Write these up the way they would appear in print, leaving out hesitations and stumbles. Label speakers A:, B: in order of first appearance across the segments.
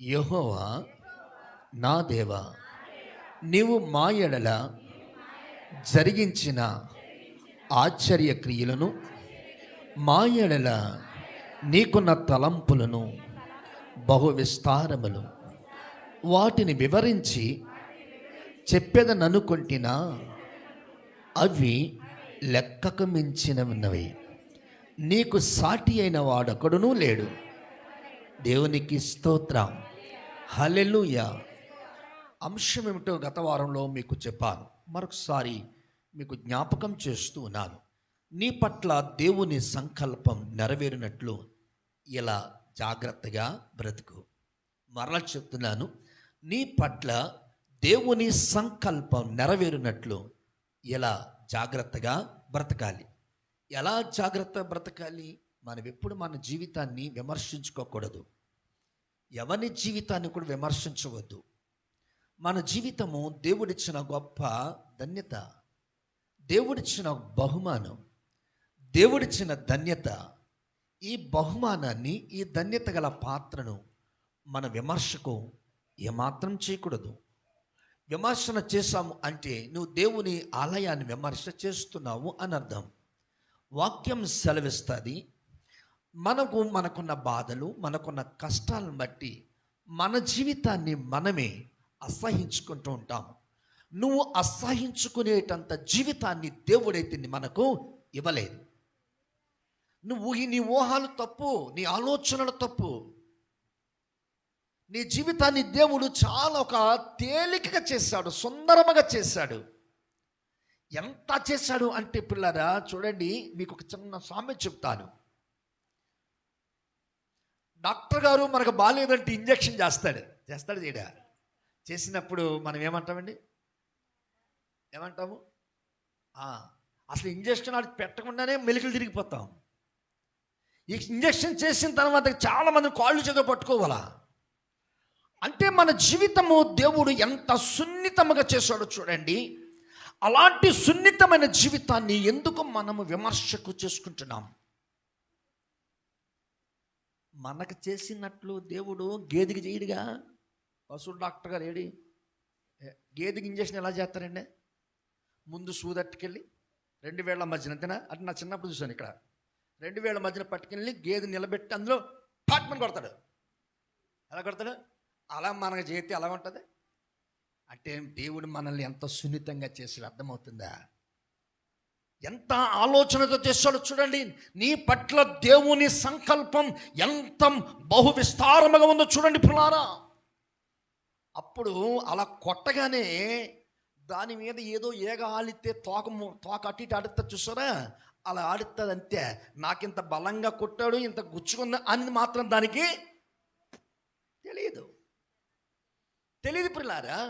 A: యెహోవా నా దేవా, నీవు మా ఎడల జరిగించిన ఆశ్చర్య క్రియలను, మా ఎడల నీకున్న తలంపులను బహు విస్తారములు, వాటిని వివరించి చెప్పేదననుకొంటినా అవి లెక్కకు మించినవి. నీకు సాటి అయిన వాడొకడునూ లేడు. దేవునికి స్తోత్రం. హల్లెలూయా. అంశం ఏమిటో గత వారంలో మీకు చెప్పాను, మరొకసారి మీకు జ్ఞాపకం చేస్తూ ఉన్నాను. నీ పట్ల దేవుని సంకల్పం నెరవేరినట్లు ఇలా జాగ్రత్తగా బ్రతుకు. మరలా చెప్తున్నాను, నీ పట్ల దేవుని సంకల్పం నెరవేరినట్లు ఇలా జాగ్రత్తగా బ్రతకాలి. ఎలా జాగ్రత్త బ్రతకాలి? మనం ఎప్పుడు మన జీవితాన్ని విమర్శించుకోకూడదు, ఎవరి జీవితాన్ని కూడా విమర్శించవద్దు. మన జీవితము దేవుడిచ్చిన గొప్ప ధన్యత, దేవుడిచ్చిన బహుమానం, దేవుడిచ్చిన ధన్యత. ఈ బహుమానాన్ని, ఈ ధన్యత గల పాత్రను మన విమర్శకు ఏమాత్రం చేయకూడదు. విమర్శన చేశాము అంటే నువ్వు దేవుని ఆలయాన్ని విమర్శ చేస్తున్నావు అని అర్థం. వాక్యం సెలవిస్తుంది, మనకున్న బాధలు, మనకున్న కష్టాలను బట్టి మన జీవితాన్ని మనమే అసహించుకుంటూ ఉంటాము. నువ్వు అసహించుకునేటంత జీవితాన్ని దేవుడైతే మనకు ఇవ్వలేదు. నీ ఊహలు తప్పు, నీ ఆలోచనలు తప్పు. నీ జీవితాన్ని దేవుడు చాలా ఒక తేలికగా చేశాడు, సుందరముగా చేశాడు. ఎంత చేశాడు అంటే పిల్లరా చూడండి, మీకు ఒక చిన్న సామెత చెప్తాను. డాక్టర్ గారు మనకు బాగాలేదంటే ఇంజక్షన్ చేస్తాడు చేయడా? చేసినప్పుడు మనం ఏమంటామండి? ఏమంటాము? అసలు ఇంజక్షన్ అది పెట్టకుండానే మెలికలు తిరిగిపోతాం. ఈ ఇంజక్షన్ చేసిన తర్వాత చాలామంది కాళ్ళు చేతులు పట్టుకోవాలా. అంటే మన జీవితము దేవుడు ఎంత సున్నితముగా చేశాడో చూడండి. అలాంటి సున్నితమైన జీవితాన్ని ఎందుకు మనము విమర్శకు చేసుకుంటున్నాం? మనకు చేసినట్లు దేవుడు గేదెకి చేయడుగా. పశువు డాక్టర్ గారు ఏడి గేదెకి ఇంజక్షన్ ఎలా చేస్తారండి? ముందు సూదట్టుకెళ్ళి 2 వేళ్ల మధ్యన, అంతేనా? అంటే నా చిన్నప్పుడు చూశాను. ఇక్కడ 2 వేళ్ల మధ్యన పట్టుకెళ్ళి గేదె నిలబెట్టి అందులో పాట్మని కొడతాడు. ఎలా కొడతాడు? అలా మనకు చేతి ఎలా ఉంటుంది అంటే దేవుడు మనల్ని ఎంత సున్నితంగా చేసి అర్థమవుతుందా? ఎంత ఆలోచనతో చేస్తాడో చూడండి. నీ పట్ల దేవుని సంకల్పం ఎంత బహు విస్తారముగా ఉందో చూడండి పిల్లారా. అప్పుడు అలా కొట్టగానే దాని మీద ఏదో ఏగ ఆడితే తోక అటు ఇటు ఆడుతుంది చూసారా? అలా ఆడుతుంది అంతే. నాకింత బలంగా కొట్టాడు, ఇంత గుచ్చుకుంది అని మాత్రం దానికి తెలియదు పిల్లారా.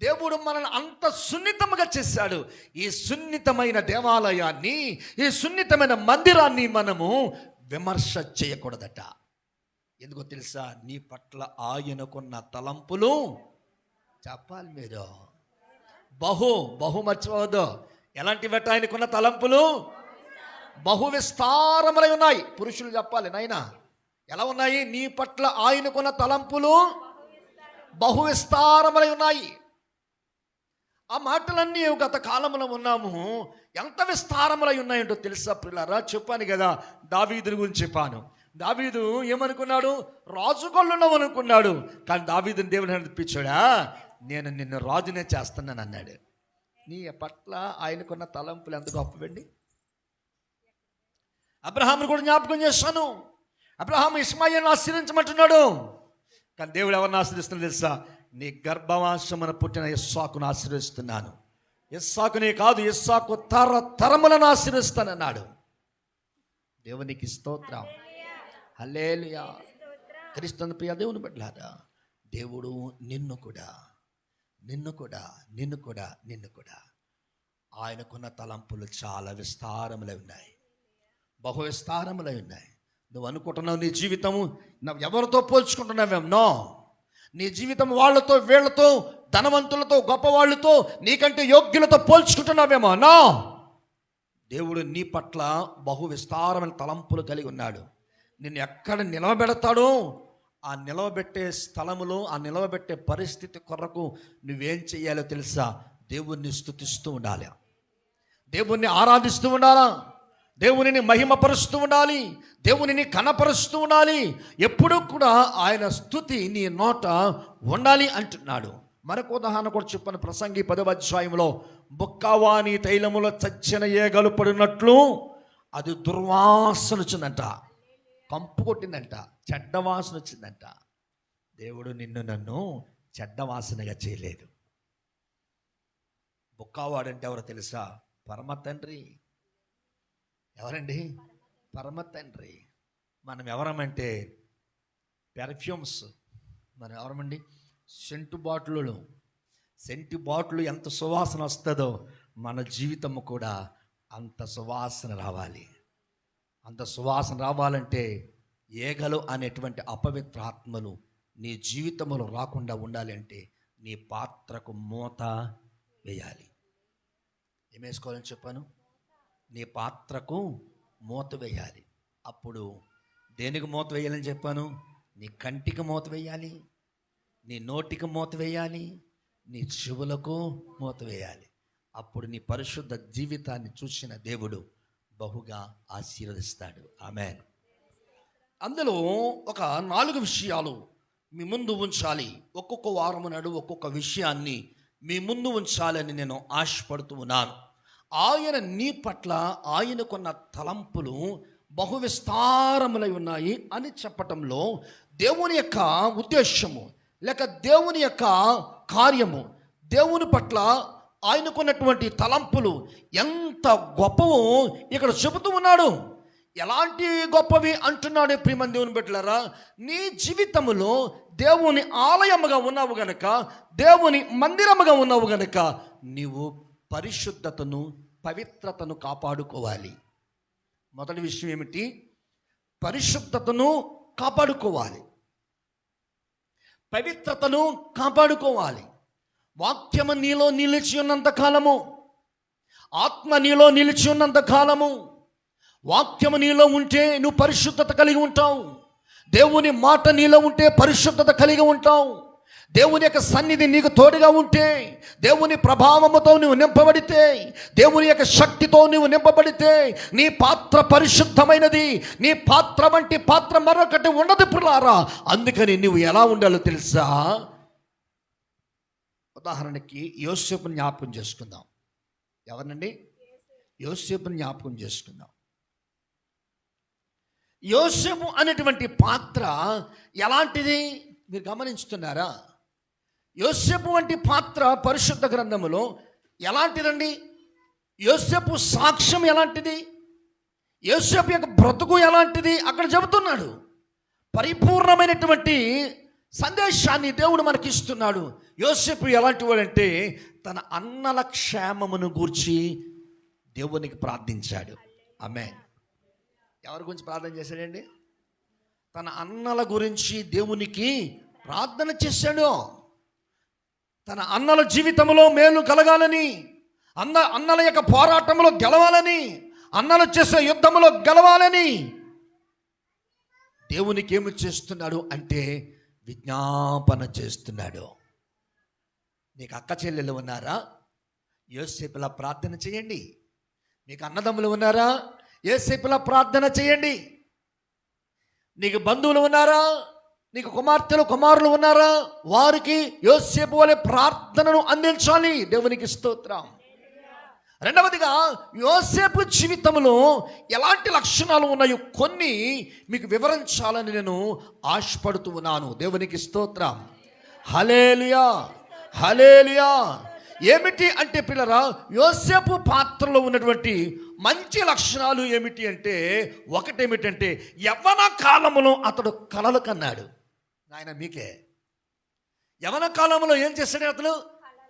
A: దేవుడు మనల్ని అంత సున్నితముగా చేశాడు. ఈ సున్నితమైన దేవాలయాన్ని, ఈ సున్నితమైన మందిరాన్ని మనము విమర్శ చేయకూడదట. ఎందుకో తెలుసా? నీ పట్ల ఆయనకున్న తలంపులు చెప్పాలి మీరు. బహు మర్చిపోవద్దు. ఎలాంటివట? ఆయనకున్న తలంపులు బహు విస్తారములై ఉన్నాయి. పురుషులు చెప్పాలి నాయనా, ఎలా ఉన్నాయి? నీ పట్ల ఆయనకున్న తలంపులు బహు విస్తారములై ఉన్నాయి. ఆ మాటలన్నీ గత కాలంలో ఉన్నాము. ఎంత విస్తారములై ఉన్నాయంటో తెలుసా పిల్లారా? చెప్పాను కదా, దావీదుని గురించి చెప్పాను. దావీదు ఏమనుకున్నాడు? రాజుగొల్లున్నాం అనుకున్నాడు. కానీ దావీదుని దేవుని అనిపించాడా? నేను నిన్ను రాజునే చేస్తున్నాను అన్నాడు. నీ పట్ల ఆయనకున్న తలంపులు ఎంత గొప్పవండి. అబ్రహామును కూడా జ్ఞాపకం చేస్తాను. అబ్రహాము ఇస్మాయిల్ని ఆశీర్వదించమంటున్నాడు. కానీ దేవుడు ఎవరిని ఆశీర్వదిస్తున్నాడు తెలుసా? నీ గర్భవాసమున పుట్టిన ఇస్సాకును ఆశీర్వదిస్తున్నాను. ఇస్సాకునే కాదు, ఇస్సాకు తరములను ఆశీర్వదిస్తానన్నాడు. దేవునికి స్తోత్రం. హల్లెలూయా. క్రీస్తు ప్రియ దేవుని బిడ్డలారా, దేవుడు నిన్ను కూడా ఆయనకున్న తలంపులు చాలా విస్తారములై ఉన్నాయి, బహు విస్తారములై ఉన్నాయి. నువ్వు అనుకుంటున్నావు నీ జీవితము ఎవరితో పోల్చుకుంటున్నావేమో? నీ జీవితం వాళ్ళతో, వీళ్ళతో, ధనవంతులతో, గొప్పవాళ్ళతో, నీకంటే యోగ్యులతో పోల్చుకుంటున్నావేమో? నా దేవుడు నీ పట్ల బహు విస్తారమైన తలంపులు కలిగి ఉన్నాడు. నిన్ను ఎక్కడ నిలవబెడతాడో ఆ నిలవబెట్టే స్థలములో, ఆ నిలవబెట్టే పరిస్థితి కొరకు నువ్వేం చెయ్యాలో తెలుసా? దేవుణ్ణి స్తుతిస్తూ ఉండాలి, దేవుణ్ణి ఆరాధిస్తూ ఉండాలా, దేవునిని మహిమపరుస్తూ ఉండాలి, దేవునిని కనపరుస్తూ ఉండాలి. ఎప్పుడూ కూడా ఆయన స్తుతి నీ నోట ఉండాలి అంటున్నాడు. మరొక ఉదాహరణ కూడా చెప్పాను. ప్రసంగి 10వ అధ్యాయంలో బొక్కవాని తైలములో చచ్చిన ఏగలు పడినట్లు అది దుర్వాసన వచ్చిందంట, కంపు కొట్టిందంట, చెడ్డ వాసన వచ్చిందంట. దేవుడు నిన్ను నన్ను చెడ్డ వాసనగా చేయలేదు. బొక్కవాడంటే ఎవరో తెలుసా? పరమ తండ్రి. ఎవరండి? పరమ తండ్రి. మనం ఎవరమంటే పెర్ఫ్యూమ్స్. మనం ఎవరమండి? సెంటు బాటిళ్ళు. సెంటు బాటిల్ ఎంత సువాసన వస్తుందో మన జీవితము కూడా అంత సువాసన రావాలి. అంత సువాసన రావాలంటే ఏగలు అనేటువంటి అపవిత్ర ఆత్మలు నీ జీవితంలో రాకుండా ఉండాలి అంటే నీ పాత్రకు మూత వేయాలి. ఏం వేసుకోవాలని చెప్పాను? నీ పాత్రకు మూత వేయాలి. అప్పుడు దేనికి మూత వేయాలని చెప్పాను? నీ కంటికి మూత వేయాలి, నీ నోటికి మూత వేయాలి, నీ చెవులకు మూత వేయాలి. అప్పుడు నీ పరిశుద్ధ జీవితాన్ని చూసిన దేవుడు బహుగా ఆశీర్వదిస్తాడు. ఆమేన్. అందులో ఒక 4 విషయాలు మీ ముందు ఉంచాలి. ఒక్కొక్క వారము నాడు ఒక్కొక్క విషయాన్ని మీ ముందు ఉంచాలని నేను ఆశపడుతూ ఉన్నాను. ఆయన నీ పట్ల ఆయనకున్న తలంపులు బహు విస్తారములై ఉన్నాయి అని చెప్పటంలో దేవుని యొక్క ఉద్దేశము లేక దేవుని యొక్క కార్యము, దేవుని పట్ల ఆయనకున్నటువంటి తలంపులు ఎంత గొప్పవో ఇక్కడ చెబుతూ ఉన్నాడు. ఎలాంటి గొప్పవి అంటున్నాడు? ప్రియమైన దేవుని బిడ్డలారా, నీ జీవితములో దేవుని ఆలయముగా ఉన్నావు గనక, దేవుని మందిరముగా ఉన్నావు గనక నీవు పరిశుద్ధతను, పవిత్రతను కాపాడుకోవాలి. మొదటి విషయం ఏమిటి? పరిశుద్ధతను కాపాడుకోవాలి, పవిత్రతను కాపాడుకోవాలి. వాక్యము నీలో నిలిచి ఉన్నంత కాలము, ఆత్మ నీలో నిలిచి ఉన్నంత కాలము, వాక్యము నీలో ఉంటే నువ్వు పరిశుద్ధత కలిగి ఉంటావు. దేవుని మాట నీలో ఉంటే పరిశుద్ధత కలిగి ఉంటావు. దేవుని యొక్క సన్నిధి నీకు తోడుగా ఉంటే, దేవుని ప్రభావముతో నువ్వు నింపబడితే, దేవుని యొక్క శక్తితో నువ్వు నింపబడితే నీ పాత్ర పరిశుద్ధమైనది. నీ పాత్ర వంటి పాత్ర మరొకటి ఉండదు పిల్లారా. అందుకని నువ్వు ఎలా ఉండాలో తెలుసా? ఉదాహరణకి యోసేపుని జ్ఞాపకం చేసుకుందాం. ఎవరినండి? యోసేపుని జ్ఞాపకం చేసుకుందాం. యోసేపు అనేటువంటి పాత్ర ఎలాంటిది మీరు గమనించుతున్నారా? యోసేపు వంటి పాత్ర పరిశుద్ధ గ్రంథములో ఎలాంటిదండి? యోసేపు సాక్ష్యం ఎలాంటిది? యోసేపు యొక్క బ్రతుకు ఎలాంటిది? అక్కడ చెబుతున్నాడు. పరిపూర్ణమైనటువంటి సందేశాన్ని దేవుడు మనకి ఇస్తున్నాడు. యోసేపు ఎలాంటి వాడంటే తన అన్నల క్షేమమును గూర్చి దేవునికి ప్రార్థించాడు. ఆమేన్. ఎవరి గురించి ప్రార్థన చేశాడండి? తన అన్నల గురించి దేవునికి ప్రార్థన చేశాడు. తన అన్నల జీవితంలో మేలు కలగాలని, అన్నల యొక్క పోరాటంలో గెలవాలని, అన్నలు చేసే యుద్ధంలో గెలవాలని దేవునికి ఏమి చేస్తున్నాడు అంటే విజ్ఞాపన చేస్తున్నాడు. నీకు అక్క చెల్లెలు ఉన్నారా? యోసేపులా ప్రార్థన చేయండి. నీకు అన్నదమ్ములు ఉన్నారా? యోసేపులా ప్రార్థన చేయండి. నీకు బంధువులు ఉన్నారా? నీకు కుమార్తెలు కుమారులు ఉన్నారా? వారికి యోసేపు వలె ప్రార్థనను అందించాలి. దేవునికి స్తోత్రం. రెండవదిగా యోసేపు జీవితంలో ఎలాంటి లక్షణాలు ఉన్నాయో కొన్ని మీకు వివరించాలని నేను ఆశపడుతూ ఉన్నాను. దేవునికి స్తోత్రం. హల్లెలూయా, హల్లెలూయా. ఏమిటి అంటే పిల్లరా, యోసేపు పాత్రలో ఉన్నటువంటి మంచి లక్షణాలు ఏమిటి అంటే, ఒకటేమిటంటే యవ్వన కాలములో అతడు కలలు కన్నాడు. నాయన మీకే యవ్వన కాలంలో ఏం చేశాడు? అతను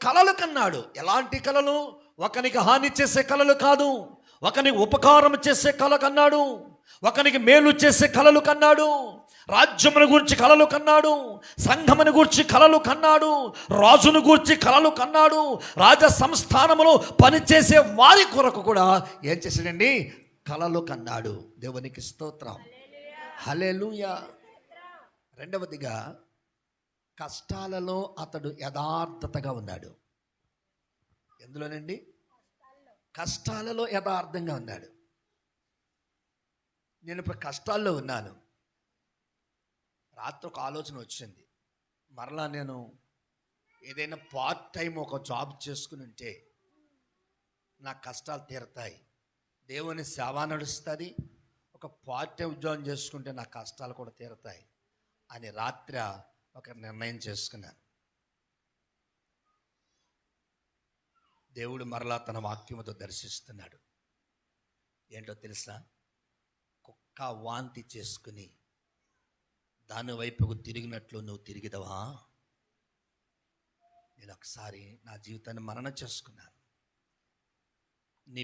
A: కలలు కన్నాడు. ఎలాంటి కలలు? ఒకనికి హాని చేసే కలలు కాదు, ఒకనికి ఉపకారం చేసే కల కన్నాడు, ఒకనికి మేలు చేసే కలలు కన్నాడు, రాజ్యమును గూర్చి కలలు కన్నాడు, సంఘమును గూర్చి కలలు కన్నాడు, రాజును గూర్చి కలలు కన్నాడు, రాజ సంస్థానములో పనిచేసే వారి కొరకు కూడా ఏం చేశాడండి? కలలు కన్నాడు. దేవునికి స్తోత్రం. హల్లెలూయా. రెండవదిగా కష్టాలలో అతడు యథార్థతగా ఉన్నాడు. ఎందులోనండి? కష్టాలలో యథార్థంగా ఉన్నాడు. నేను ఇప్పుడు కష్టాల్లో ఉన్నాను. రాత్రి ఒక ఆలోచన వచ్చింది, మరలా నేను ఏదైనా పార్ట్ టైం ఒక జాబ్ చేసుకుని ఉంటే నా కష్టాలు తీరతాయి, దేవుని సేవ నడుస్తుంది, ఒక పార్ట్ టైం ఉద్యోగం చేసుకుంటే నా కష్టాలు కూడా తీరతాయి అని రాత్రి ఒక నిర్ణయం చేసుకున్నాను. దేవుడు మరలా తన వాక్యముతో దర్శిస్తున్నాడు. ఏంటో తెలుసా? కుక్క వాంతి చేసుకుని దాని వైపుకు తిరిగినట్లు నువ్వు తిరిగిదవా? నేను ఒకసారి నా జీవితాన్ని మననం చేసుకున్నాను. నీ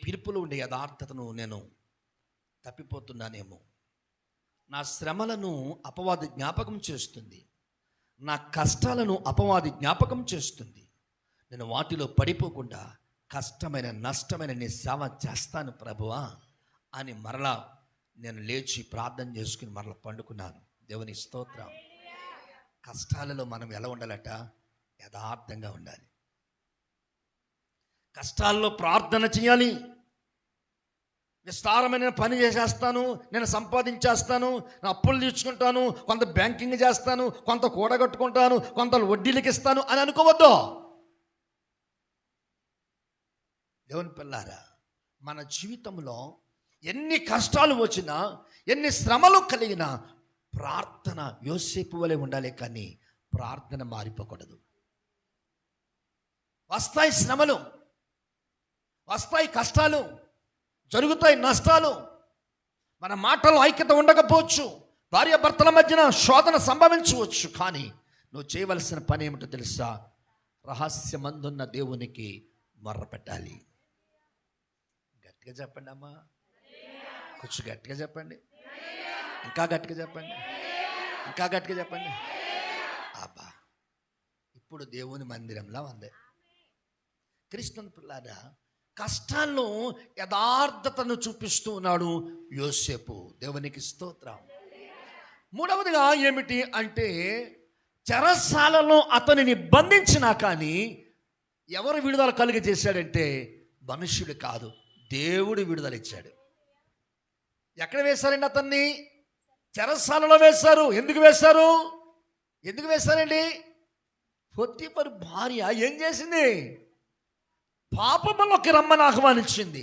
A: పిలుపులో ఉండే యథార్థతను నేను తప్పిపోతున్నానేమో. నా శ్రమలను అపవాది జ్ఞాపకం చేస్తుంది, నా కష్టాలను అపవాది జ్ఞాపకం చేస్తుంది. నేను వాటిలో పడిపోకుండా కష్టమైన నష్టమైన నీ సేవ చేస్తాను ప్రభువా అని మరలా నేను లేచి ప్రార్థన చేసుకుని మరలా పండుకున్నాను. దేవుని స్తోత్రం. కష్టాలలో మనం ఎలా ఉండాలట? యథార్థంగా ఉండాలి. కష్టాల్లో ప్రార్థన చేయాలి. విస్తారమైన పని చేసేస్తాను, నేను సంపాదించేస్తాను, నా అప్పులు తీర్చుకుంటాను, కొంత బ్యాంకింగ్ చేస్తాను, కొంత కూడగట్టుకుంటాను, కొంత వడ్డీలకి ఇస్తాను అని అనుకోవద్దు. దేవుని పిల్లారా, మన జీవితంలో ఎన్ని కష్టాలు వచ్చినా, ఎన్ని శ్రమలు కలిగినా ప్రార్థన యోసేపు వలె ఉండాలి, కానీ ప్రార్థన మారిపోకూడదు. వస్తాయి శ్రమలు, వస్తాయి కష్టాలు, జరుగుతాయి నష్టాలు, మన మాటలో ఐక్యత ఉండకపోవచ్చు, భార్యాభర్తల మధ్యన శోధన సంభవించవచ్చు. కానీ నువ్వు చేయవలసిన పని ఏమిటో తెలుసా? రహస్యమందున్న దేవునికి మొర్ర పెట్టాలి. గట్టిగా చెప్పండి అమ్మా, కొంచెం గట్టిగా చెప్పండి, ఇంకా గట్టిగా చెప్పండి, ఇంకా గట్టిగా చెప్పండి. అబ్బా, ఇప్పుడు దేవుని మందిరంలా ఉంది. క్రీస్తు పిల్లారా, కష్టాల్లో యథార్థతను చూపిస్తూ ఉన్నాడు యోసేపు. దేవునికి స్తోత్రం. మూడవదిగా ఏమిటి అంటే, చెరసాలలో అతనిని బంధించినా కానీ ఎవరు విడుదల కలిగజేశాడంటే మనుష్యుడు కాదు, దేవుడు విడుదల ఇచ్చాడు. ఎక్కడ వేశారండి అతన్ని? చెరసాలలో వేశారు. ఎందుకు వేశారు? ఎందుకు వేశారండి? పొత్తిఫరు భార్య ఏం చేసింది? పాపములోకి రమ్మని ఆహ్వానించింది,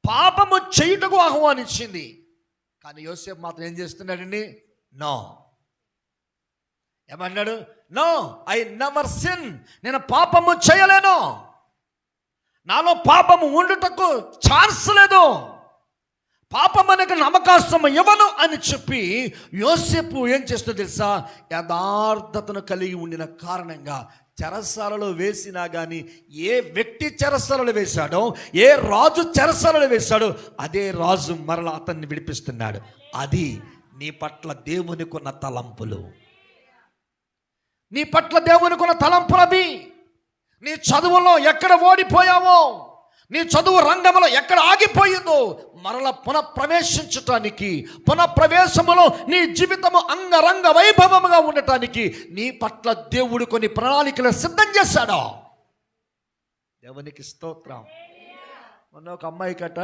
A: పాపము చేయుటకు ఆహ్వానించింది. కానీ యోసేపు మాత్రం ఏం చేస్తున్నాడండి? నో. ఏమన్నాడు? No, I never sin. నేను పాపము చేయలేను, నాలో పాపము ఉండుటకు ఛాన్స్ లేదు, పాపం అనగా అవకాశం ఇవ్వను అని చెప్పి యోసేపు ఏం చేస్తుందో తెలుసా? యథార్థతను కలిగి ఉండిన కారణంగా చెరసాలలో వేసినా కానీ, ఏ వ్యక్తి చెరసాలలో వేశాడో, ఏ రాజు చెరసాలలో వేశాడో అదే రాజు మరలా అతన్ని విడిపిస్తున్నాడు. అది నీ పట్ల దేవునికున్న తలంపులు. నీ పట్ల దేవునికున్న తలంపులు అవి. నీ చదువులో ఎక్కడ ఓడిపోయావో, నీ చదువు రంగంలో ఎక్కడ ఆగిపోయిందో, మరల పునఃప్రవేశించటానికి, పునఃప్రవేశములో నీ జీవితము అంగరంగ వైభవముగా ఉండటానికి నీ పట్ల దేవుడు కొన్ని ప్రణాళికలు సిద్ధం చేశాడు. దేవునికి స్తోత్రం. మొన్న ఒక అమ్మాయి కట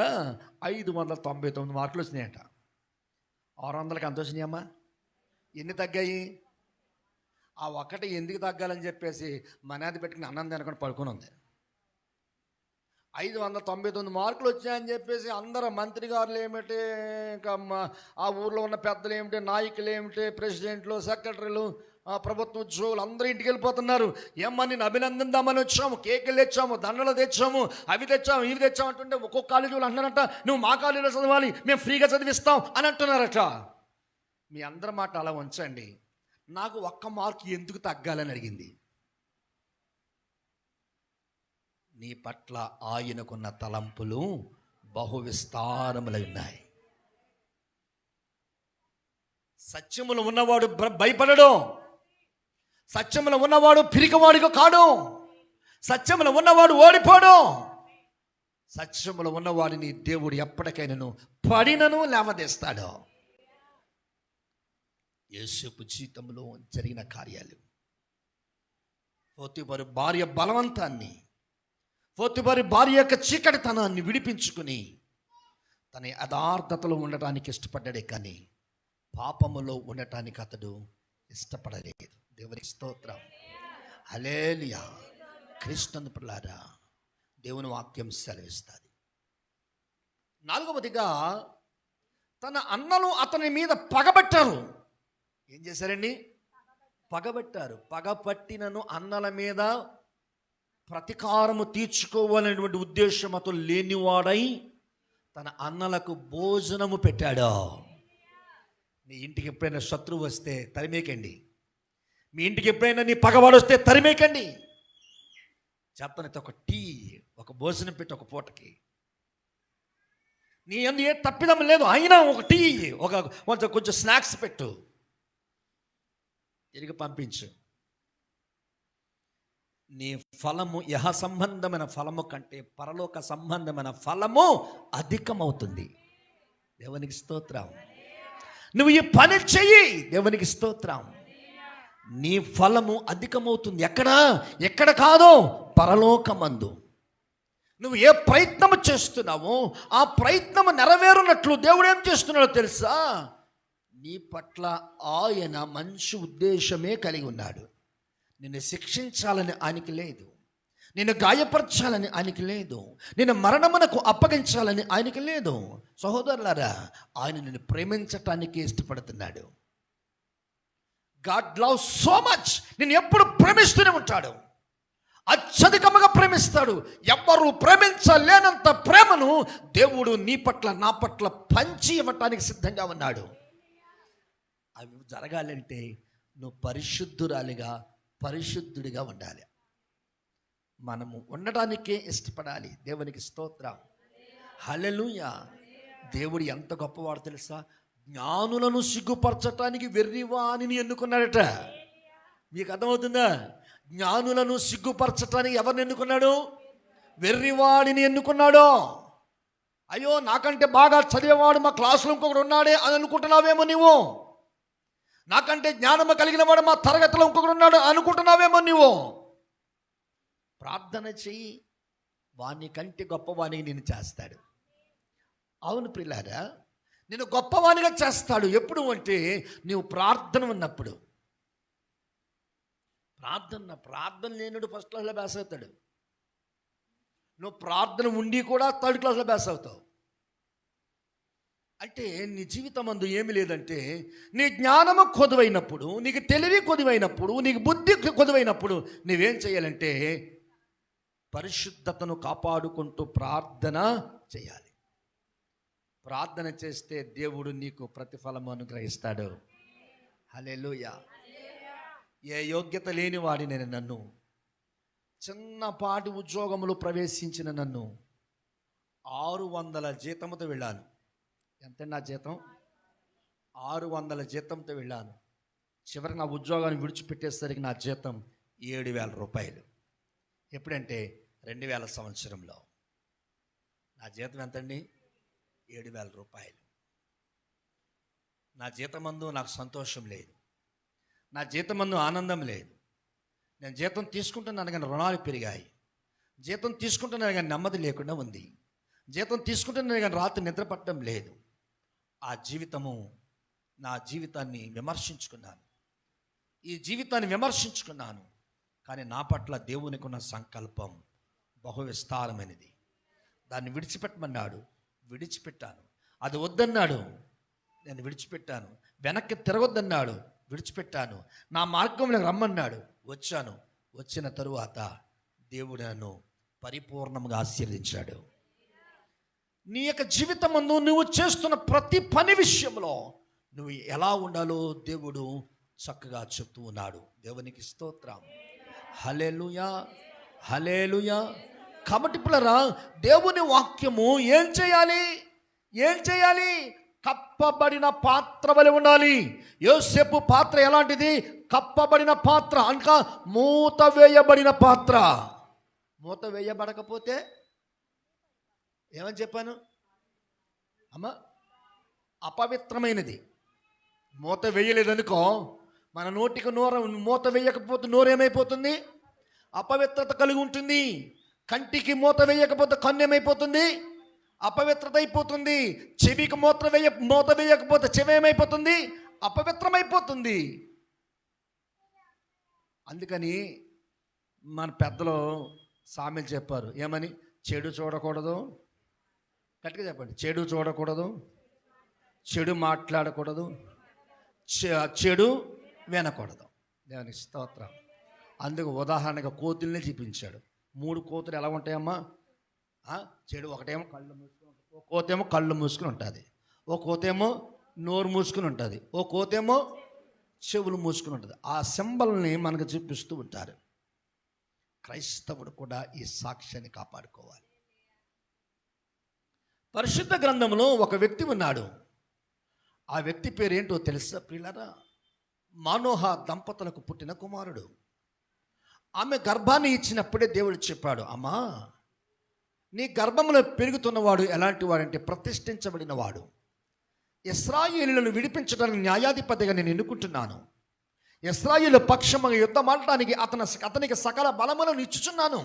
A: 599 మార్కులు వచ్చినాయట. 600కి ఎంత వచ్చినాయమ్మా? ఎన్ని తగ్గాయి? ఆ ఒక్కటి ఎందుకు తగ్గాలని చెప్పేసి మనాది పెట్టుకుని అన్నం తినకుండా పడుకొని ఉంది. 599 మార్కులు వచ్చాయని చెప్పేసి అందరూ మంత్రి గారులు ఏమిటి, ఇంకా ఆ ఊర్లో ఉన్న పెద్దలు ఏమిటి, నాయకులు ఏమిటి, ప్రెసిడెంట్లు, సెక్రటరీలు, ప్రభుత్వ ఉద్యోగులు అందరూ ఇంటికి వెళ్ళిపోతున్నారు. ఏమ్మా నేను అభినందిద్దామని వచ్చాము, కేకులు తెచ్చాము, దండలు తెచ్చాము, అవి తెచ్చాము, ఇవి తెచ్చాము అంటుంటే ఒక్కొక్క కాలేజీలు అంటున్నారట, నువ్వు మా కాలేజీలో చదవాలి, మేము ఫ్రీగా చదివిస్తాం అని అంటున్నారట. మీ అందరి మాట అలా ఉంచండి. నాకు 1 మార్కు ఎందుకు తగ్గాలని అడిగింది. నీ పట్ల ఆయనకున్న తలంపులు బహు విస్తారములై ఉన్నాయి. సత్యములు ఉన్నవాడు భయపడడు, సత్యములు ఉన్నవాడు పిరికివాడిగా కాడు, సత్యములు ఉన్నవాడు ఓడిపోడు. సత్యములు ఉన్నవాడిని దేవుడు ఎప్పటికైనాను పడినను లేవదీస్తాడు. యోసేపు జీవితంలో జరిగిన కార్యాలు. పోతీఫరు భార్య బలవంతాన్ని, పోతీఫరు భార్య యొక్క చీకటితనాన్ని విడిపించుకుని తన యథార్థతలో ఉండటానికి ఇష్టపడ్డాడే కానీ పాపములో ఉండటానికి అతడు ఇష్టపడలేదు. దేవునికి స్తోత్రం. హల్లెలూయా. క్రీస్తుని పిల్లారా, దేవుని వాక్యం సెలవిస్తుంది. 4వదిగా తన అన్నలు అతని మీద పగబట్టారు. ఏం చేశారండి? పగబట్టారు. పగపట్టినను అన్నల మీద ప్రతీకారము తీర్చుకోవాలనేటువంటి ఉద్దేశం అతను లేనివాడై తన అన్నలకు భోజనము పెట్టాడు. నీ ఇంటికి ఎప్పుడైనా శత్రువు వస్తే తరిమేకండి. మీ ఇంటికి ఎప్పుడైనా నీ పగవాడు వస్తే తరిమేకండి. చేతనైతే ఒక టీ, ఒక భోజనం పెట్టి ఒక పూటకి. నీ అందు ఏ తప్పిదం లేదు, అయినా ఒక టీ, కొంచెం స్నాక్స్ పెట్టు, తిరిగి పంపించు. నీ ఫలము యహ సంబంధమైన ఫలము కంటే పరలోక సంబంధమైన ఫలము అధికమవుతుంది. దేవునికి స్తోత్రం. నువ్వు ఈ పని చెయ్యి, దేవునికి స్తోత్రం. నీ ఫలము అధికమవుతుంది. ఎక్కడ కాదో పరలోకమందు. నువ్వు ఏ ప్రయత్నము చేస్తున్నావో ఆ ప్రయత్నము నెరవేరునట్లు దేవుడు ఏం చేస్తున్నాడో తెలుసా? నీ పట్ల ఆయన మంచి ఉద్దేశమే కలిగి ఉన్నాడు. నిన్ను శిక్షించాలని ఆయనకి లేదు, నిన్ను గాయపరచాలని ఆయనకి లేదు, నిన్ను మరణమునకు అప్పగించాలని ఆయనకి లేదు. సహోదరులారా, ఆయన నిన్ను ప్రేమించటానికి ఇష్టపడుతున్నాడు. God love so much. నిన్ను ఎప్పుడు ప్రేమిస్తూనే ఉంటాడు, అత్యధికముగా ప్రేమిస్తాడు. ఎవ్వరూ ప్రేమించలేనంత ప్రేమను దేవుడు నీ పట్ల నా పట్ల పంచి ఇవ్వటానికి సిద్ధంగా ఉన్నాడు. అవి జరగాలంటే నువ్వు పరిశుద్ధురాలిగా, పరిశుద్ధుడిగా ఉండాలి. మనము ఉండడానికే ఇష్టపడాలి. దేవునికి స్తోత్రం. హల్లెలూయా. దేవుడు ఎంత గొప్పవాడు తెలుసా? జ్ఞానులను సిగ్గుపరచటానికి వెర్రివాణిని ఎన్నుకున్నాడట. మీకు అర్థమవుతుందా? జ్ఞానులను సిగ్గుపరచటానికి ఎవరిని ఎన్నుకున్నాడు? వెర్రివాడిని ఎన్నుకున్నాడు. అయ్యో, నాకంటే బాగా చదివేవాడు మా క్లాసులో ఇంకొకడు ఉన్నాడే అని అనుకుంటున్నావేమో నీవు. నాకంటే జ్ఞానము కలిగిన వాడు మా తరగతిలో ఇంకొకడు ఉన్నాడు అనుకుంటున్నావేమో నీవు. ప్రార్థన చెయ్యి, వాని కంటే గొప్పవానికి నేను చేస్తాడు. అవును ప్రియులారా, నేను గొప్పవానిగా చేస్తాడు. ఎప్పుడు అంటే నీవు ప్రార్థన ఉన్నప్పుడు. ప్రార్థన లేనుడు ఫస్ట్ క్లాస్లో పాస్ అవుతాడు. నువ్వు ప్రార్థన ఉండి కూడా థర్డ్ క్లాస్లో పాస్ అవుతావు. అంటే నీ జీవితం అందు ఏమి లేదంటే, నీ జ్ఞానము కొదువైనప్పుడు, నీకు తెలివి కొదువైనప్పుడు, నీకు బుద్ధి కొదువైనప్పుడు నువ్వేం చేయాలంటే పరిశుద్ధతను కాపాడుకుంటూ ప్రార్థన చేయాలి. ప్రార్థన చేస్తే దేవుడు నీకు ప్రతిఫలం అనుగ్రహిస్తాడు. హల్లెలూయా. ఏ యోగ్యత లేని వాడిని నన్ను, చిన్నపాటి ఉద్యోగములు ప్రవేశించిన నన్ను 600 జీతంతో వెళ్ళాను. ఎంత నా జీతం? 600 జీతంతో వెళ్ళాను. చివరికి నా ఉద్యోగాన్ని విడిచిపెట్టేసరికి నా జీతం 7,000 రూపాయలు. ఎప్పుడంటే 2000 సంవత్సరంలో నా జీతం ఎంతండి? 7,000 రూపాయలు. నా జీతమందు నాకు సంతోషం లేదు, నా జీతమందు ఆనందం లేదు. నేను జీతం తీసుకుంటున్నాను కానీ రుణాలు పెరిగాయి, జీతం తీసుకుంటున్నాను కానీ నెమ్మది లేకుండా ఉంది, జీతం తీసుకుంటున్నాను కానీ రాత్రి నిద్ర పట్టడం లేదు. ఆ జీవితము, నా జీవితాన్ని విమర్శించుకున్నాను, ఈ జీవితాన్ని విమర్శించుకున్నాను. కానీ నా పట్ల దేవునికి ఉన్న సంకల్పం బహు విస్తారమైనది. దాన్ని విడిచిపెట్టమన్నాడు, విడిచిపెట్టాను. అది వద్దన్నాడు, నేను విడిచిపెట్టాను. వెనక్కి తిరగొద్దన్నాడు, విడిచిపెట్టాను. నా మార్గంలోకి రమ్మన్నాడు, వచ్చాను. వచ్చిన తరువాత దేవుడు నన్ను పరిపూర్ణంగా ఆశీర్వదించాడు. నీ యొక్క జీవితమందు నువ్వు చేస్తున్న ప్రతి పని విషయంలో నువ్వు ఎలా ఉండాలో దేవుడు చక్కగా చెప్తూ ఉన్నాడు. దేవునికి స్తోత్రం. హల్లెలూయా, హల్లెలూయా. కాబట్టి పిల్లరా, దేవుని వాక్యము ఏం చేయాలి? కప్పబడిన పాత్ర వలె ఉండాలి. యోసేపు పాత్ర ఎలాంటిది? కప్పబడిన పాత్ర, ఇంకా మూత వేయబడిన పాత్ర. మూత వేయబడకపోతే ఏమని చెప్పాను అమ్మా? అపవిత్రమైనది. మూత వేయలేదనుకో, మన నోటికి మూత వేయకపోతే నోరేమైపోతుంది? అపవిత్రత కలిగి ఉంటుంది. కంటికి మూత వేయకపోతే కన్ను ఏమైపోతుంది? అపవిత్రత అయిపోతుంది. చెవికి మూత వేయకపోతే చెవి ఏమైపోతుంది? అపవిత్రమైపోతుంది. అందుకని మన పెద్దలు సామెలు చెప్పారు, ఏమని? చెడు చూడకూడదు, గట్టిగా చెప్పండి, చెడు చూడకూడదు, చెడు మాట్లాడకూడదు, చెడు వినకూడదు. దేవునికి స్తోత్రం. అందుకు ఉదాహరణగా కోతుల్ని చూపించాడు. 3 కోతులు ఎలా ఉంటాయమ్మా? చెడు ఒకటేమో కళ్ళు మూసుకుని ఉంటుంది, ఓ కోతేమో కళ్ళు మూసుకుని ఉంటుంది, ఓ కోతేమో నోరు మూసుకుని ఉంటుంది, ఓ కోతేమో చెవులు మూసుకుని ఉంటుంది. ఆ సింబల్ని మనకు చూపిస్తూ ఉంటారు. క్రైస్తవుడు కూడా ఈ సాక్ష్యాన్ని కాపాడుకోవాలి. పరిశుద్ధ గ్రంథంలో ఒక వ్యక్తి ఉన్నాడు. ఆ వ్యక్తి పేరు ఏంటో తెలుసా ప్రియులారా? మానోహ దంపతులకు పుట్టిన కుమారుడు. ఆమె గర్భాన్ని ఇచ్చినప్పుడే దేవుడు చెప్పాడు, అమ్మా నీ గర్భంలో పెరుగుతున్నవాడు ఎలాంటి వాడంటే ప్రతిష్ఠించబడిన వాడు. ఇశ్రాయేలులను విడిపించడానికి న్యాయాధిపతిగా నేను ఎన్నుకుంటున్నాను. ఇశ్రాయేలు పక్షముగా యుద్ధం ఆడటానికి అతనికి సకల బలములను ఇచ్చుచున్నాను.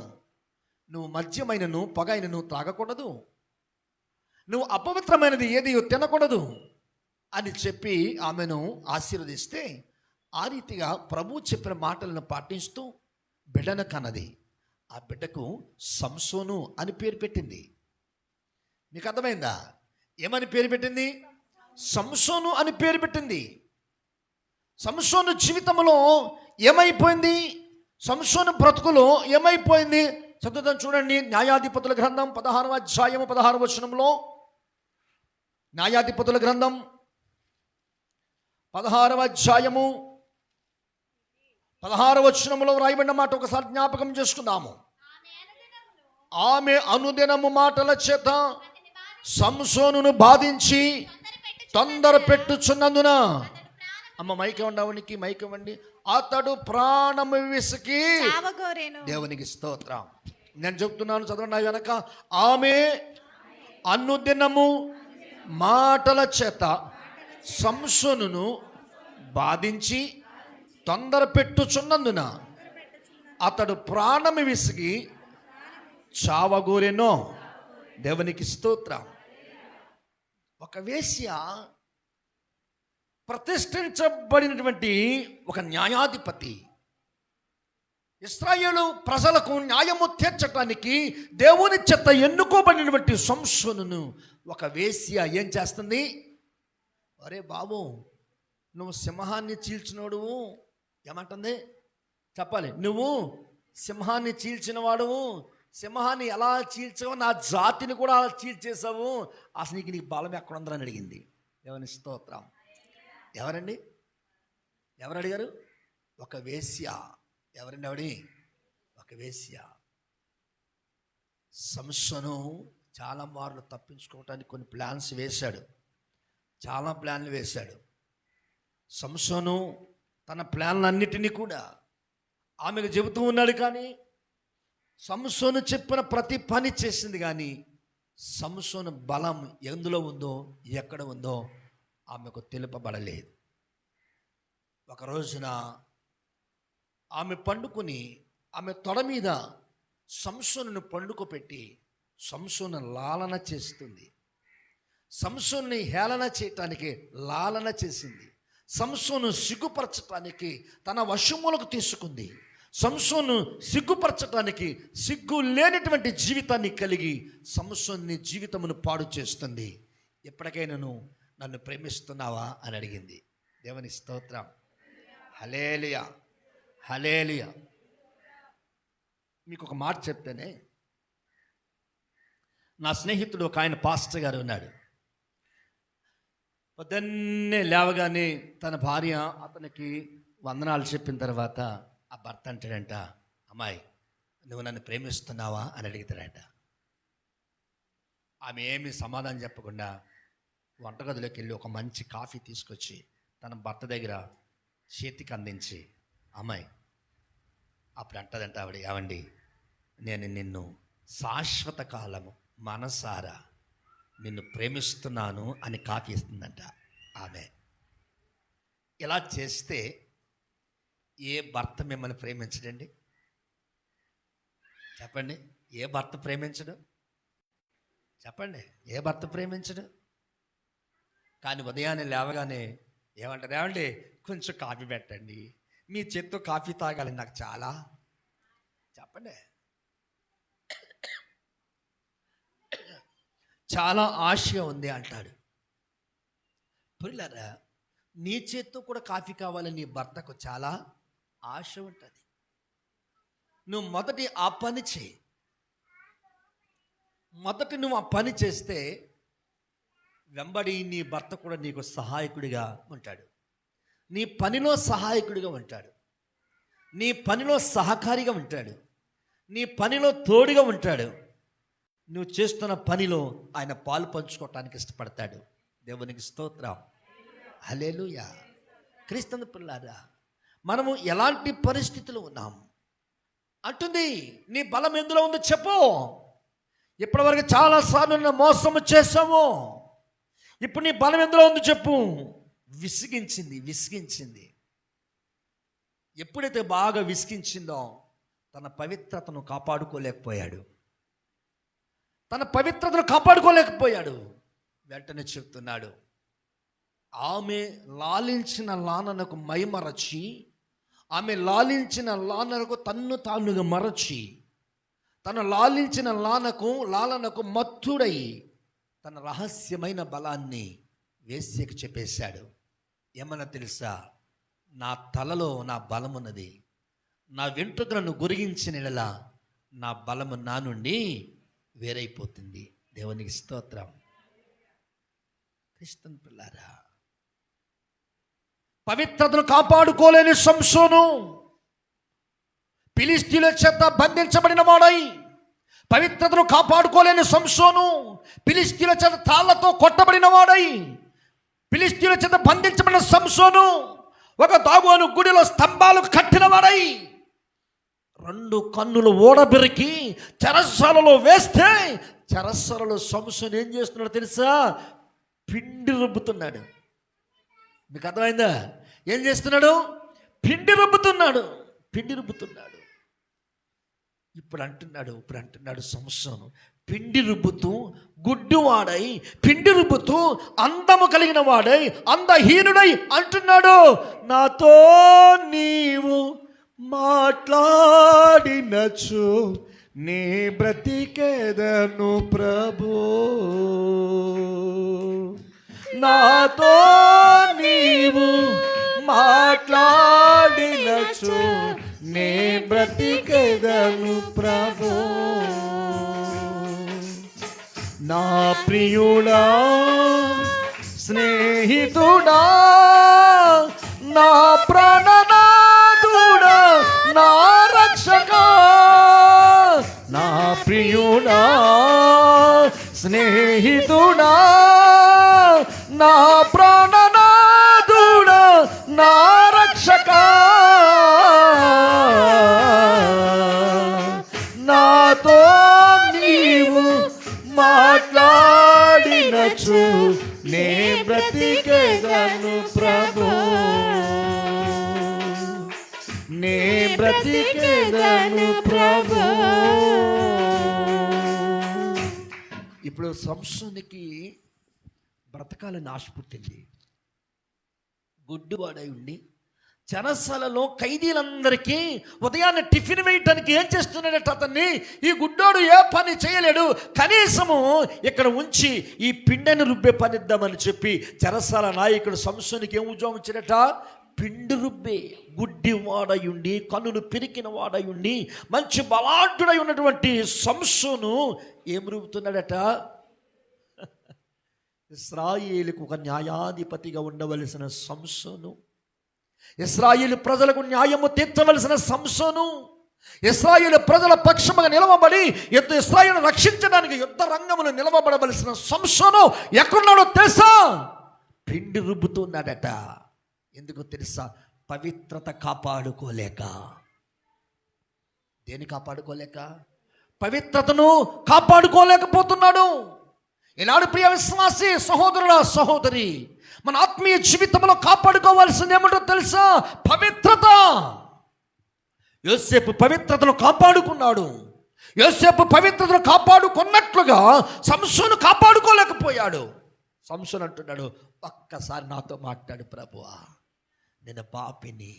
A: నువ్వు మద్యమైనను పొగైనను త్రాగకూడదు, నువ్వు అపవిత్రమైనది ఏది తినకూడదు అని చెప్పి ఆమెను ఆశీర్వదిస్తే, ఆ రీతిగా ప్రభు చెప్పిన మాటలను పాటిస్తూ బిడ్డను కన్నది. ఆ బిడ్డకు సంసోను అని పేరు పెట్టింది. నీకు అర్థమైందా? ఏమని పేరు పెట్టింది? సంసోను అని పేరు పెట్టింది. సంసోను జీవితంలో ఏమైపోయింది? సంసోను బ్రతుకులో ఏమైపోయింది? చదువుతాం చూడండి. న్యాయాధిపతుల గ్రంథం 16వ అధ్యాయము 16వ వచనంలో, న్యాయాధిపతుల గ్రంథం 16వ అధ్యాయము 16వ వచనంలో రాయబడిన మాట ఒకసారి జ్ఞాపకం చేసుకుందాము. ఆమె అనుదినము మాటల చేత సంసోనును బాధించి తొందర పెట్టుచున్నందున, అమ్మ మైక్ ఇవ్వండి, మైక్ ఇవ్వండి, అతడు ప్రాణము విసికి దేవునికి స్తోత్రం. నేను చెప్తున్నాను చదవండి వెనక. ఆమె అనుదినము మాటల చేత సంసోనును బాధించి తొందర పెట్టుచున్నందున అతడు ప్రాణము విసిగి చావగోరెనో. దేవునికి స్తోత్రం. ఒక వేశ్య ప్రతిష్ఠించబడినటువంటి ఒక న్యాయాధిపతి ఇశ్రాయేలు ప్రజలకు న్యాయము తీర్చడానికి దేవుని చేత ఎన్నుకోబడినటువంటి సంసోనును ఒక వేశ్య ఏం చేస్తుంది? అరే బాబు, నువ్వు సింహాన్ని చీల్చినోడువు. ఏమంటుంది? చెప్పాలి. నువ్వు సింహాన్ని చీల్చిన వాడువు. సింహాన్ని ఎలా చీల్చావు? నా జాతిని కూడా అలా చీల్చేసావు. అసలు నీకు బలం ఎక్కడుందని అడిగింది. దేవుని స్తోత్రం. ఎవరండి? ఎవరు అడిగారు? ఒక వేశ్య. ఎవరండి ఆవిడ? ఒక వేశ్య. సంసోను చాలా మార్లు తప్పించుకోవటానికి కొన్ని ప్లాన్స్ వేశాడు, చాలా ప్లాన్లు వేశాడు. సంసోను తన ప్లాన్లన్నిటినీ కూడా ఆమెకు చెబుతూ ఉన్నాడు. కానీ సంసోను చెప్పిన ప్రతి పని చేసింది. కానీ సంసోను బలం ఎందులో ఉందో, ఎక్కడ ఉందో ఆమెకు తెలుపబడలేదు. ఒక రోజున ఆమె పండుకొని ఆమె తొడ మీద సంసోనును పండుకోపెట్టి సంసోను లాలన చేస్తుంది. సంసోన్ని హేళన చేయటానికి లాలన చేసింది. సంసోను సిగ్గుపరచటానికి తన వశములకు తీసుకుంది. సంసోను సిగ్గుపరచటానికి సిగ్గు లేనటువంటి జీవితాన్ని కలిగి సంసోన్ని జీవితమును పాడు చేస్తుంది. ఎప్పటికైనా నన్ను ప్రేమిస్తున్నావా అని అడిగింది. దేవుని స్తోత్రం. హల్లెలూయా, హల్లెలూయా. మీకు ఒక మాట చెప్తేనే, నా స్నేహితుడు ఒక ఆయన పాస్టర్ గారు ఉన్నాడు. పొద్దున్నే లేవగానే తన భార్య అతనికి వందనాలు చెప్పిన తర్వాత ఆ భర్త అంటాడంట, అమ్మాయి నువ్వు నన్ను ప్రేమిస్తున్నావా అని అడుగుతాడంట. ఆమె ఏమీ సమాధానం చెప్పకుండా వంటగదిలోకి వెళ్ళి ఒక మంచి కాఫీ తీసుకొచ్చి తన భర్త దగ్గర చేతికి అందించి, అమ్మాయి అప్పుడు అంటదంట ఆవిడ, ఏమండి నేను నిన్ను శాశ్వత కాలము మనసారా నిన్ను ప్రేమిస్తున్నాను అని కాఫీ ఇస్తుందంట ఆమె. ఇలా చేస్తే ఏ భర్త మిమ్మల్ని ప్రేమించడండి? చెప్పండి, ఏ భర్త ప్రేమించడు? చెప్పండి, ఏ భర్త ప్రేమించడు? కానీ ఉదయాన్నే లేవగానే ఏమంటారు? ఏమండి కొంచెం కాఫీ పెట్టండి, మీ చేత్తో కాఫీ తాగాలి నాకు చాలా. చెప్పండి, చాలా ఆశగా ఉంది అంటాడు. పురిలారా, నీ చేత్తో కూడా కాఫీ కావాలని నీ భర్తకు చాలా ఆశ ఉంటుంది. నువ్వు మొదటి ఆ పని చేయి. మొదటి నువ్వు ఆ పని చేస్తే వెంబడి నీ భర్త కూడా నీకు సహాయకుడిగా ఉంటాడు. నీ పనిలో సహాయకుడిగా ఉంటాడు. నీ పనిలో సహకారిగా ఉంటాడు. నీ పనిలో తోడుగా ఉంటాడు. నువ్వు చేస్తున్న పనిలో ఆయన పాలు పంచుకోవటానికి ఇష్టపడతాడు. దేవునికి స్తోత్రం, హల్లెలూయా. క్రీస్తు పిల్లారా, మనము ఎలాంటి పరిస్థితులు ఉన్నాం అంటుంది. నీ బలం ఎందులో ఉందో చెప్పు. ఇప్పటివరకు చాలాసార్లు నన్ను మోసము చేసాము, ఇప్పుడు నీ బలం ఎందులో ఉందో చెప్పు. విసిగించింది. ఎప్పుడైతే బాగా విసిగించిందో తన పవిత్రతను కాపాడుకోలేకపోయాడు. వెంటనే చెప్తున్నాడు, ఆమె లాలించిన లాలనకు మైమరచి, ఆమె లాలించిన లాలనకు తన్ను తానుగా మరచి, తన లాలించిన లాలనకు మత్తుడై తన రహస్యమైన బలాన్ని వేశ్యకు చెప్పేశాడు. ఏమన్నా తెలుసా? నా తలలో నా బలమున్నది, నా వెంట్రుకలను గురిగించిన యెడల నా బలము నా నుండి వేరైపోతుంది. దేవునికి స్తోత్రం. క్రీస్తు పిల్లారా, పవిత్రతను కాపాడుకోలేని సంసోను ఫిలిష్తీయుల చేత బంధించబడిన వాడై, పవిత్రతను కాపాడుకోలేని సంసోను ఫిలిష్తీయుల చేత తాళ్లతో కొట్టబడిన వాడై, ఫిలిష్తీయుల చేత బంధించబడిన సంసోను ఒక దాగోను గుడిలో స్తంభాలు కట్టిన వాడై, 2 కన్నులు ఓడబెరికి చెరసాలలో వేస్తే చెరసాలలో సంసోను ఏం చేస్తున్నాడో తెలుసా? పిండి రుబ్బుతున్నాడు. మీకు అర్థమైందా? ఏం చేస్తున్నాడు? పిండి రుబ్బుతున్నాడు. ఇప్పుడు అంటున్నాడు సంసోను, పిండి రుబ్బుతూ గుడ్డివాడై, పిండి రుబ్బుతూ అందము కలిగిన వాడై, అందహీనుడై అంటున్నాడు, నాతో నీవు మాట్లాడినచో నీ బ్రతికేదను ప్రభు, నాతో నీవు మాట్లాడినచో నే బ్రతికేదను ప్రభు. నా ప్రియుడా, స్నేహితుడా, నా ప్రాణనాథుడా, నా రక్షకా, నా ప్రియుడా, స్నేహితుడా, నా ప్రాణనాథుడా, నా రక్షకా, నాతో నీవు మాట్లాడినచు నే బ్రతికేదను ప్రభు, నే బ్రతికేదను ప్రభు. ఇప్పుడు సంసోనుకి బ్రతకాలని ఆశ పుట్టింది. గుడ్డివాడై ఉండి చెరసాలలో ఖైదీలందరికీ ఉదయాన్నే టిఫిన్ వేయటానికి ఏం చేస్తున్నాడట అతన్ని? ఈ గుడ్డోడు ఏ పని చేయలేడు, కనీసము ఇక్కడ ఉంచి ఈ పిండిని రుబ్బే పనిద్దామని చెప్పి చెరసాల నాయకుడు సంసోనుకి ఏం ఉద్యోగం ఇచ్చాడట? పిండి రుబ్బే. గుడ్డివాడై ఉండి, కన్నులు పిరికిన వాడై ఉండి, మంచి బలాఢ్యుడై ఉన్నటువంటి సంసోను ఏం రుబ్బుతున్నాడట? ఇశ్రాయేలుకు ఒక న్యాయాధిపతిగా ఉండవలసిన సంసోను, ఇశ్రాయేలు ప్రజలకు న్యాయము తీర్చవలసిన సంసోను, ఇశ్రాయేలు ప్రజల పక్షముగా నిలవబడి ఇశ్రాయేలు రక్షించడానికి యుద్ధ రంగమును నిలవబడవలసిన సంసోను ఎక్కడున్నాడో తెలుసా? పిండి రుబ్బుతున్నాడట. ఎందుకు తెలుసా? పవిత్రత కాపాడుకోలేక. దేని కాపాడుకోలేక? పవిత్రతను కాపాడుకోలేకపోతున్నాడు. ఈనాడు ప్రియ విశ్వాసి సహోదరుల సహోదరి, మన ఆత్మీయ జీవితంలో కాపాడుకోవాల్సింది ఏమిటో తెలుసా? పవిత్రత. యోసేపు పవిత్రతను కాపాడుకున్నాడు. యోసేపు పవిత్రతను కాపాడుకున్నట్లుగా సంసోను కాపాడుకోలేకపోయాడు. సంసోను అంటున్నాడు, ఒక్కసారి నాతో మాట్లాడు ప్రభువా, నేను పాపిని,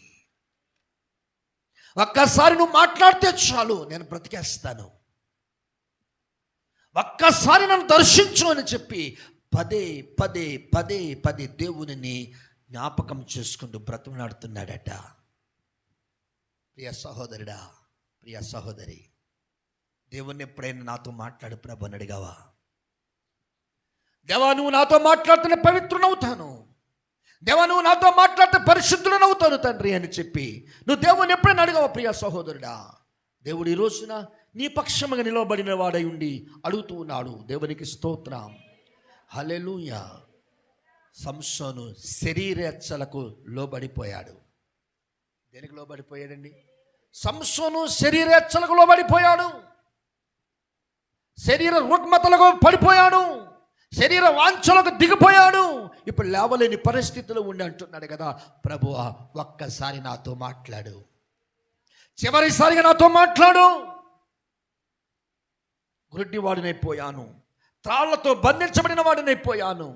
A: ఒక్కసారి నువ్వు మాట్లాడితే చాలు, నేను బ్రతికేస్తాను, ఒక్కసారి నన్ను దర్శించు అని చెప్పి పదే పదే పదే పదే దేవునిని జ్ఞాపకం చేసుకుంటూ బ్రతిమలాడుతున్నాడట. ప్రియ సహోదరుడా, ప్రియ సహోదరి, దేవుణ్ణి ఎప్పుడైనా నాతో మాట్లాడు ప్రభు అని అడిగావా? దేవా నువ్వు నాతో మాట్లాడితేనే పవిత్రునవుతాను, దేవా నువ్వు నాతో మాట్లాడితే పరిశుద్ధులనవుతాను తండ్రి అని చెప్పి నువ్వు దేవుని ఎప్పుడైనా అడిగావా? ప్రియ సహోదరుడా, దేవుడు ఈ రోజున నీ పక్షముగా నిలవబడిన వాడై ఉండి అడుగుతూ ఉన్నాడు. దేవునికి స్తోత్రం, హల్లెలూయా. సంసోను శరీరేచ్ఛలకు లోబడిపోయాడు. దేనికి లోబడిపోయాడండి? సంసోను శరీరేచ్ఛలకు లోబడిపోయాడు, శరీర రుగ్మతలకు పడిపోయాడు, శరీర వాంఛలకు దిగిపోయాడు. ఇప్పుడు లేవలేని పరిస్థితులు ఉండి అంటున్నాడు కదా, ప్రభువా ఒక్కసారి నాతో మాట్లాడు, చివరిసారిగా నాతో మాట్లాడు. గుడ్డివాడినైపోయాను, త్రాళ్లతో బంధించబడిన వాడినైపోయాను,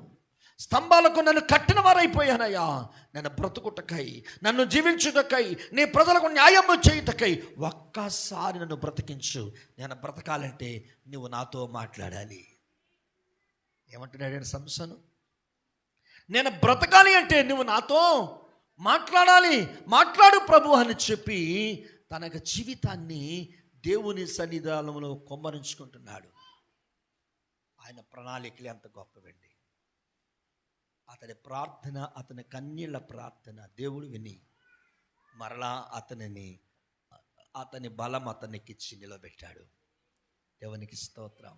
A: స్తంభాలకు నన్ను కట్టిన వారైపోయానయ్యా. నన్ను బ్రతుకుటకై, నన్ను జీవించుటకై, నీ ప్రజలకు న్యాయము చేయుటకై ఒక్కసారి నన్ను బ్రతికించు. నేను బ్రతకాలంటే నువ్వు నాతో మాట్లాడాలి. ఏమంటున్నాడు సంసోను? నేను బ్రతకాలి అంటే నువ్వు నాతో మాట్లాడాలి, మాట్లాడు ప్రభు అని చెప్పి తన జీవితాన్ని దేవుని సన్నిధానంలో కొమ్మరించుకుంటున్నాడు. ఆయన ప్రణాళికలు ఎంత గొప్పవండి. అతని ప్రార్థన, అతని కన్నీళ్ల ప్రార్థన దేవుడు విని మరలా అతని బలం అతనికిచ్చి నిలబెట్టాడు. దేవునికి స్తోత్రం.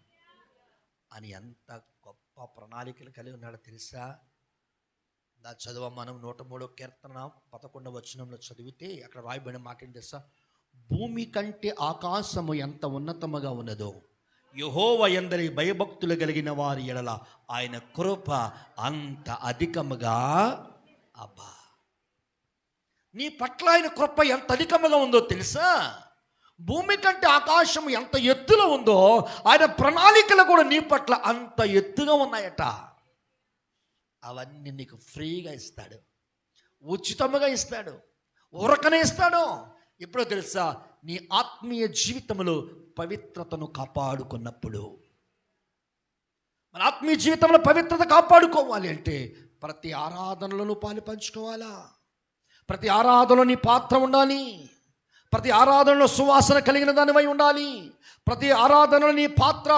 A: అని ఎంత గొప్ప ప్రణాళికలు కలిగి ఉన్నాడో తెలుసా? దా చదువు మనం 103వ కీర్తన 11వ వచనంలో చదివితే అక్కడ రాయబడిన మాట ఏంటి తెలుసా? భూమి కంటే ఆకాశము ఎంత ఉన్నతముగా ఉన్నదో యెహోవా యందలి భయభక్తులు కలిగిన వారి ఎడల ఆయన కృప అంత అధికముగా. అబ్బా, నీ పట్ల ఆయన కృప ఎంత అధికముగా ఉందో తెలుసా? భూమి కంటే ఆకాశం ఎంత ఎత్తులో ఉందో ఆయన ప్రణాళికలు కూడా నీ పట్ల అంత ఎత్తుగా ఉన్నాయట. అవన్నీ నీకు ఫ్రీగా ఇస్తాడు, ఉచితముగా ఇస్తాడు, ఊరకనే ఇస్తాడు. ఎప్పుడో తెలుసా? నీ ఆత్మీయ జీవితంలో పవిత్రతను కాపాడుకున్నప్పుడు. మన ఆత్మీయ జీవితంలో పవిత్రత కాపాడుకోవాలి అంటే ప్రతి ఆరాధనలో పాలు పంచుకోవాలా, ప్రతి ఆరాధనలో నీ పాత్ర ఉండాలి, ప్రతి ఆరాధనలో సువాసన కలిగిన దానివై ఉండాలి, ప్రతి ఆరాధనలో నీ పాత్ర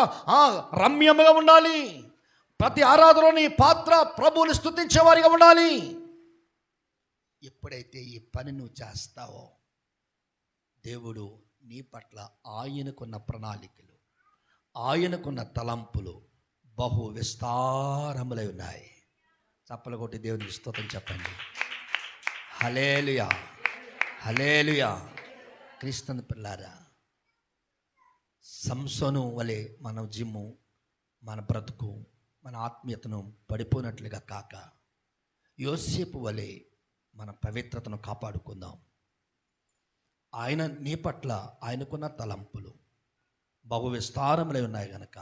A: రమ్యముగా ఉండాలి, ప్రతి ఆరాధనలో నీ పాత్ర ప్రభువుని స్తుతించేవారిగా ఉండాలి. ఎప్పుడైతే ఈ పని నువ్వు చేస్తావో దేవుడు నీ పట్ల ఆయనకున్న ప్రణాళికలు, ఆయనకున్న తలంపులు బహు విస్తారములై ఉన్నాయి. చప్పలు కొట్టి దేవునికి స్తోత్రం చెప్పండి. హల్లెలూయా, హల్లెలూయా. క్రీస్తుని పిల్లారా, సంసోను వలె మన జిమ్ము, మన బ్రతుకు, మన ఆత్మీయతను పడిపోయినట్లుగా కాక యోసేపు వలె మన పవిత్రతను కాపాడుకుందాం. ఆయన నీ పట్ల ఆయనకున్న తలంపులు బహు విస్తారములై ఉన్నాయి కనుక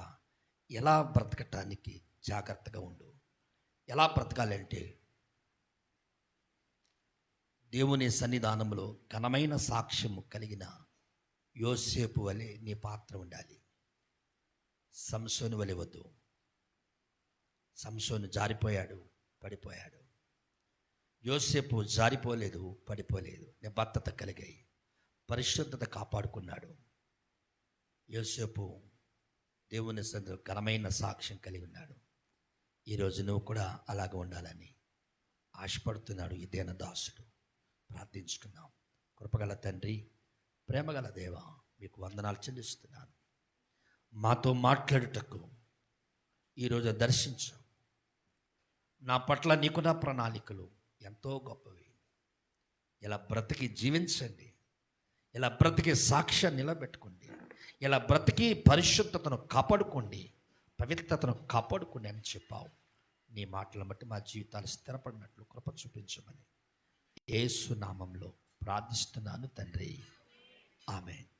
A: ఎలా బ్రతకటానికి జాగ్రత్తగా ఉండు. ఎలా బ్రతకాలంటే దేవుని సన్నిధానంలో ఘనమైన సాక్ష్యము కలిగిన యోసేపు వలె నీ పాత్ర ఉండాలి. సంసోను వలె వద్దు. సంసోను జారిపోయాడు, పడిపోయాడు. యోసేపు జారిపోలేదు, పడిపోలేదు. నిబద్ధత కలిగాయి, పరిశుద్ధత కాపాడుకున్నాడు. యోసేపు దేవుని సన్నిధిలో ఘనమైన సాక్ష్యం కలిగి ఉన్నాడు. ఈరోజు నువ్వు కూడా అలాగ ఉండాలని ఆశపడుతున్నాడు ఈ దీన దాసుడు. ప్రార్థించుకుందాం. కృపగల తండ్రి, ప్రేమగల దేవ, మీకు వందనాలు చెల్లిస్తున్నాను. మాతో మాట్లాడుటకు ఈరోజు దర్శించు. నా పట్ల నీకున్న ప్రణాళికలు ఎంతో గొప్పవి. ఇలా బ్రతికి జీవించండి, ఇలా బ్రతికి సాక్ష్యం నిలబెట్టుకోండి, ఇలా బ్రతికి పరిశుద్ధతను కాపాడుకోండి, పవిత్రతను కాపాడుకుని అని చెప్పావు. నీ మాటలను బట్టి మా జీవితాలు స్థిరపడినట్లు కృప చూపించమని యేసు నామంలో ప్రార్థిస్తున్నాను తండ్రి. ఆమేన్.